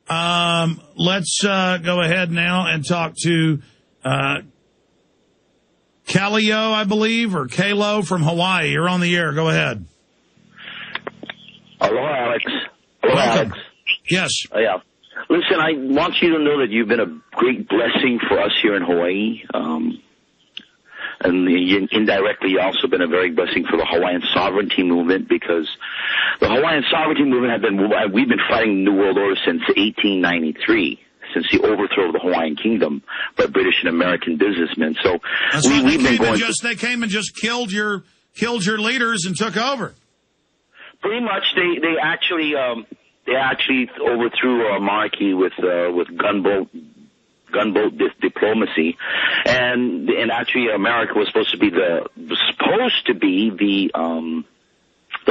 Let's go ahead now and talk to Kaleo, I believe, or Kalo from Hawaii. You're on the air. Go ahead. Hello, Alex. Hello, Welcome. Alex. Yes. Yeah. Listen, I want you to know that you've been a great blessing for us here in Hawaii. And indirectly, you've also been a very blessing for the Hawaiian sovereignty movement, because the Hawaiian sovereignty movement we've been fighting the New World Order since 1893, since the overthrow of the Hawaiian Kingdom by British and American businessmen. So they came and just killed your leaders and took over. Pretty much, they actually overthrew our monarchy with gunboat diplomacy, and actually America was supposed to be the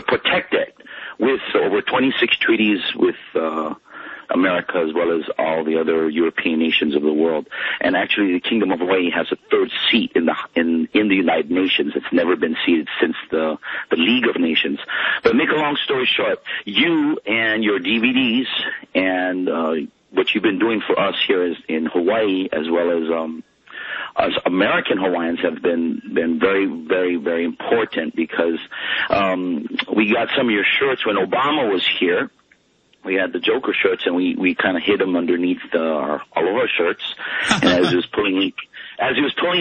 protected, with over 26 treaties with America, as well as all the other European nations of the world. And actually, the Kingdom of Hawaii has a third seat in the United Nations. It's never been seated since the League of Nations. But make a long story short, you and your DVDs and what you've been doing for us here in Hawaii, as well as American Hawaiians, have been very, very, very important, because we got some of your shirts when Obama was here. We had the Joker shirts, and we kind of hid them underneath all of our shirts. And as he was pulling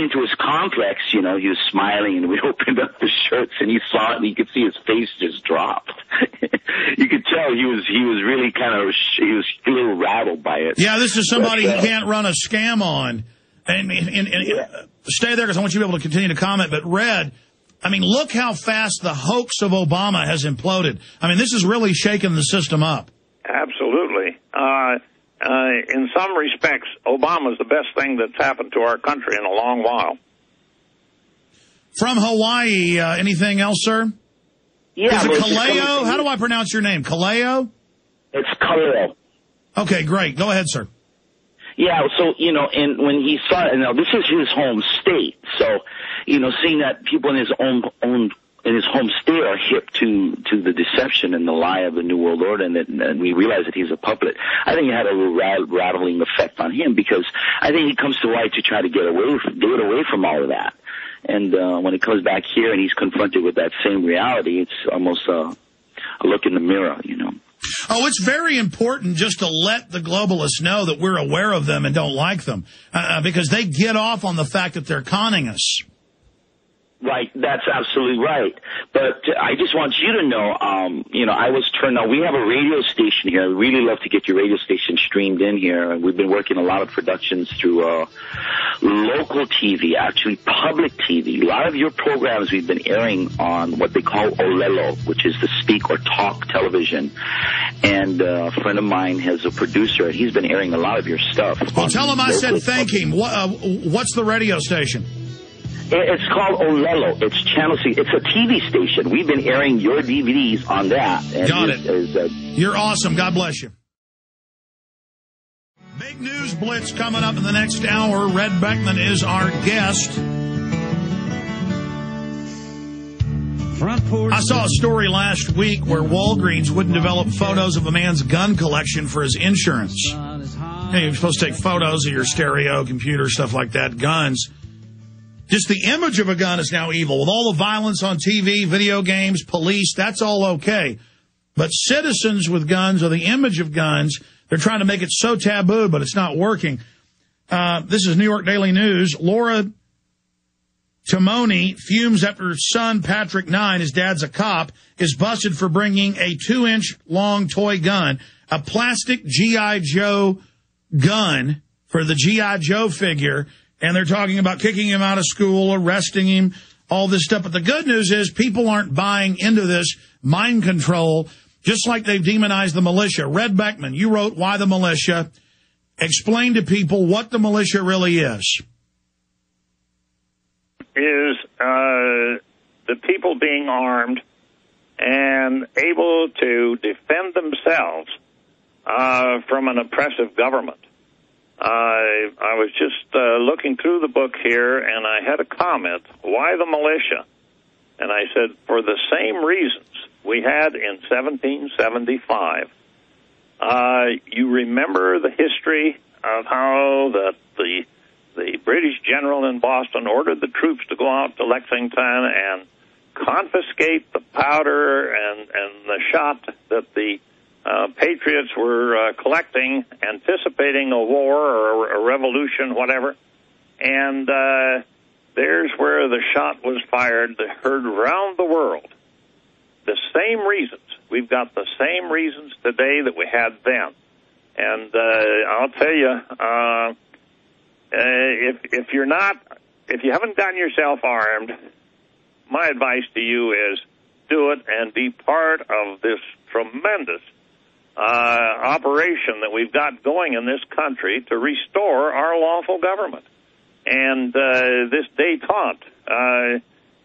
into his complex, he was smiling, and we opened up the shirts, and you saw it, and you could see his face just dropped. You could tell he was really he was a little rattled by it. Yeah, this is somebody who can't run a scam on. And stay there, because I want you to be able to continue to comment. But Red, look how fast the hoax of Obama has imploded. This is really shaking the system up. Absolutely. In some respects, Obama's the best thing that's happened to our country in a long while. From Hawaii, anything else, sir? Yeah. Is it Kaleo? How do I pronounce your name? Kaleo? It's Kaleo. Okay, great. Go ahead, sir. Yeah, so, and when he saw it, now this is his home state, so, seeing that people in his home state are hip to the deception and the lie of the New World Order, and we realize that he's a puppet, I think it had a little rattling effect on him, because I think he comes to Hawaii to try to get away from all of that. And when he comes back here and he's confronted with that same reality, it's almost a look in the mirror, Oh, it's very important just to let the globalists know that we're aware of them and don't like them, because they get off on the fact that they're conning us. Right, that's absolutely right. But I just want you to know, I was turned on. We have a radio station here. I'd really love to get your radio station streamed in here. And we've been working a lot of productions through local TV, actually public TV. A lot of your programs we've been airing on what they call Olelo, which is the speak or talk television. And a friend of mine has a producer, and he's been airing a lot of your stuff. Well, tell him I said thank him. What's the radio station? It's called Olelo. It's Channel C. It's a TV station. We've been airing your DVDs on that. And got it. You're awesome. God bless you. Big news blitz coming up in the next hour. Red Beckman is our guest. I saw a story last week where Walgreens wouldn't develop photos of a man's gun collection for his insurance. You're supposed to take photos of your stereo, computer, stuff like that, guns. Just the image of a gun is now evil. With all the violence on TV, video games, police, that's all okay. But citizens with guns, or the image of guns, they're trying to make it so taboo, but it's not working. This is New York Daily News. Laura Timoni fumes after her son, Patrick 9, his dad's a cop, is busted for bringing a 2-inch long toy gun, a plastic G.I. Joe gun for the G.I. Joe figure. And they're talking about kicking him out of school, arresting him, all this stuff. But the good news is people aren't buying into this mind control, just like they've demonized the militia. Red Beckman, you wrote Why the Militia. Explain to people what the militia really is. The people being armed and able to defend themselves from an oppressive government. I was just looking through the book here, and I had a comment, why the militia? And I said, for the same reasons we had in 1775 You remember the history of how the British general in Boston ordered the troops to go out to Lexington and confiscate the powder and the shot that the Patriots were collecting, anticipating a war or a revolution, whatever. And there's where the shot was fired, heard around the world. The same reasons. We've got the same reasons today that we had then. And I'll tell you, if you haven't gotten yourself armed, my advice to you is do it and be part of this tremendous operation that we've got going in this country to restore our lawful government. And this détente,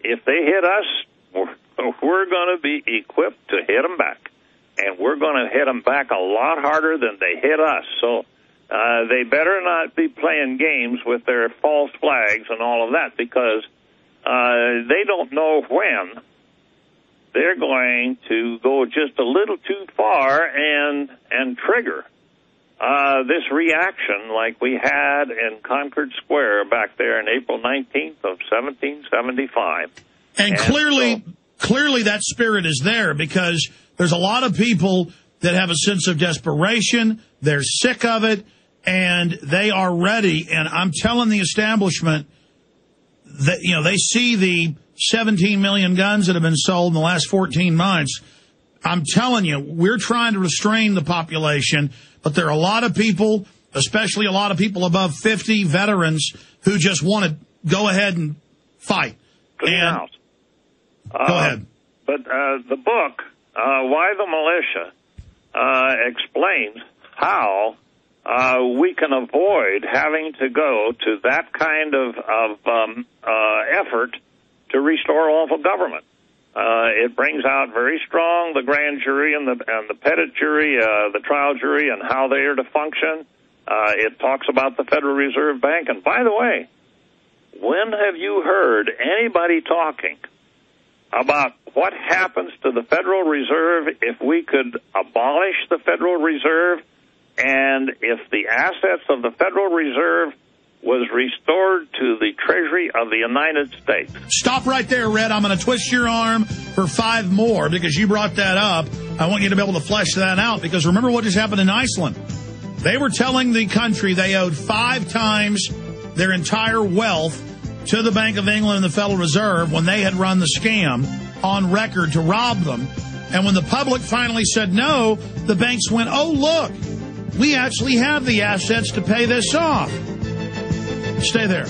if they hit us, we're going to be equipped to hit them back. And we're going to hit them back a lot harder than they hit us. So they better not be playing games with their false flags and all of that, because they don't know when they're going to go just a little too far and trigger this reaction like we had in Concord Square back there in April 19th of 1775. And clearly that spirit is there, because there's a lot of people that have a sense of desperation. They're sick of it, and they are ready. And I'm telling the establishment that, you know, they see the 17 million guns that have been sold in the last 14 months. I'm telling you, we're trying to restrain the population, but there are a lot of people, especially a lot of people above 50, veterans, who just want to go ahead and fight. Go ahead. But the book, Why the Militia, explains how we can avoid having to go to that kind of effort to restore lawful government. It brings out very strong the grand jury and the petit jury, the trial jury, and how they are to function. It talks about the Federal Reserve Bank. And by the way, when have you heard anybody talking about what happens to the Federal Reserve if we could abolish the Federal Reserve, and if the assets of the Federal Reserve was restored to the Treasury of the United States? Stop right there, Red. I'm going to twist your arm for 5 more, because you brought that up. I want you to be able to flesh that out, because remember what just happened in Iceland. They were telling the country they owed 5 times their entire wealth to the Bank of England and the Federal Reserve when they had run the scam on record to rob them. And when the public finally said no, the banks went, oh, look, we actually have the assets to pay this off. Stay there.